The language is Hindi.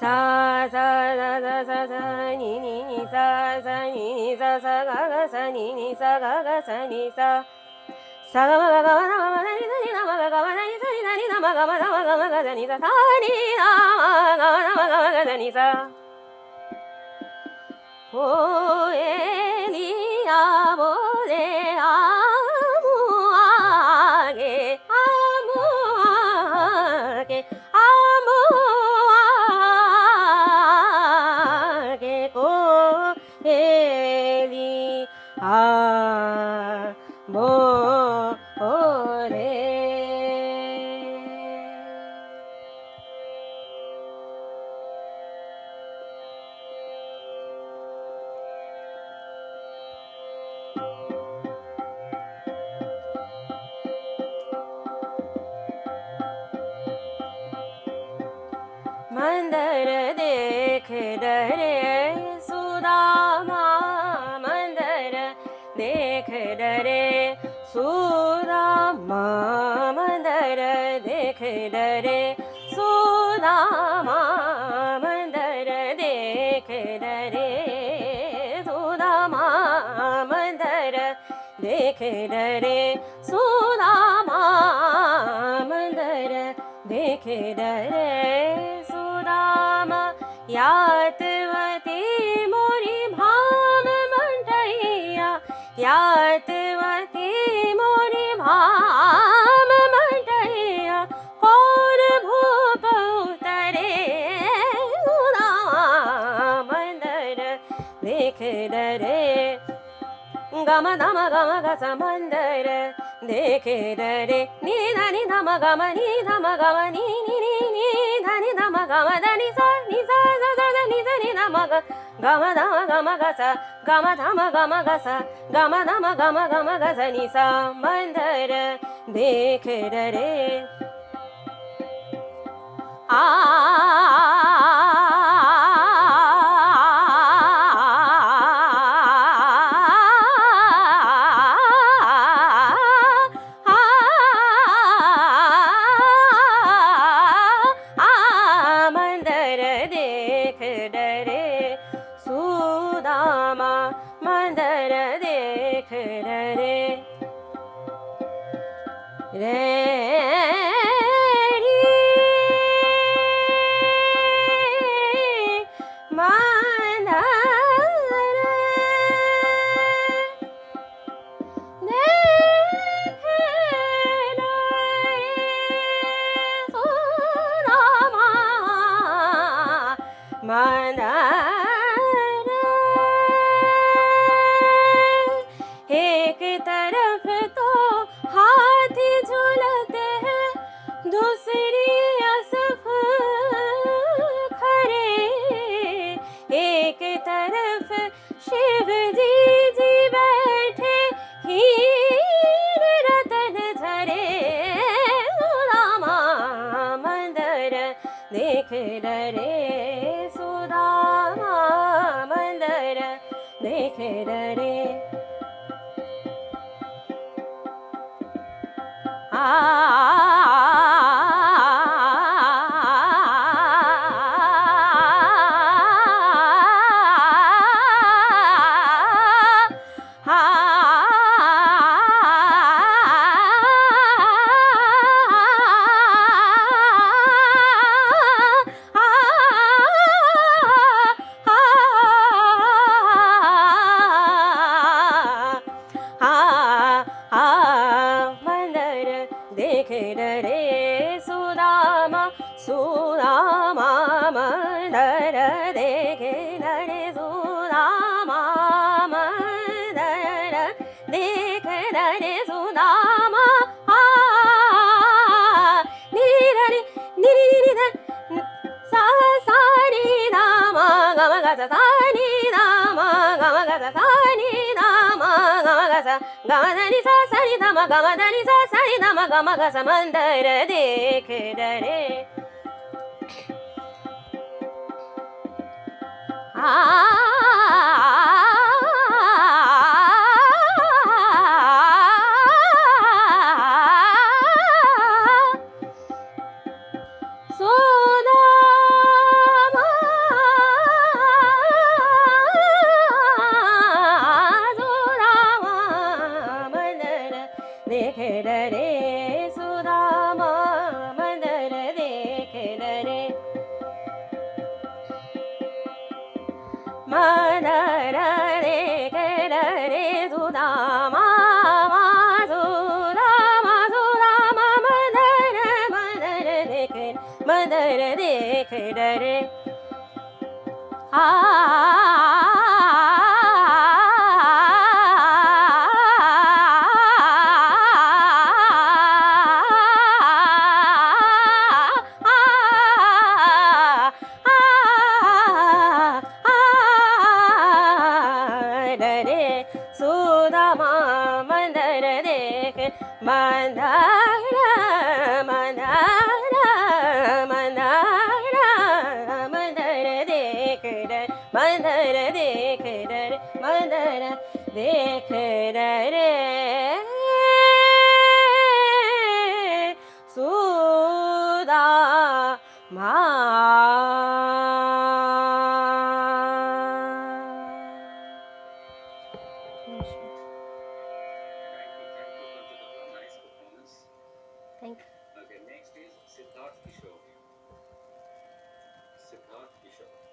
sa sa sa sa sa sa ni ni ni sa sa ni ni sa sa ga ga sa ni ni sa ga ga sa ni sa sa ga ma ga ga ma na ma na ni sa ni na ma ga ga ma na ni sa ni na ni na ma ga ma ga sa ni sa sa ni na ma ga ma ga sa ni sa o e ni a bo le a mu a ge a mu a ge a mu a ge ko e li a bo o le मंदर देख डरे सुदामा मंदर देख डरे सुदामा मंदर देख डरे सुदामा मंदर देख डरे सुदामा मंदर देख डरे सुदामा मंदर देख डरे यातवती मोरी भाम मंडैया यातवती मोरी भाम मंडैया और भूप उतरे मंदर देख डरे गम धम गम गस मंदर देख डरे नी धनि धम गम नी धम गम नी नी नी नी धनि धम गम धनि सा नी सा सा सा नी सा नी धम ग गम धम गम गस गम धम गम गस गम धम गम गस नी सा मंदर देख डरे आ मंदर देख डरे एक तरफ तो हाथी झूलते हैं दूसरी असफ खरे एक तरफ शिव जी जी बैठे हीर रतन झरे सुदामा मंदर देख डरे सुदामा मंदर देख डरे देख डरे सुदामा सुदामा मंदर देख डरे सुदामा मंदर देख डरे सुदामा निरनि निरि सा सा नि धाम गम ग सा नि धाम गम ग सा नि धाम गम ग सा गम धनि सा सा नि धाम गम धनि सा सा नि धाम गम ग सा मंदर देख डरे सुदामा देख रे सुदामा मंदर देख रे मंदर देख रे सुदामा सुदामा सुदामा मंदर मंदर देख रे सुदामा मंदर देख मंदर मंदर मंदर मंदर देख मंदर देख मंदर देख रे Sudama Thank you. Okay, next is Siddharth Kishore. Siddharth Kishore.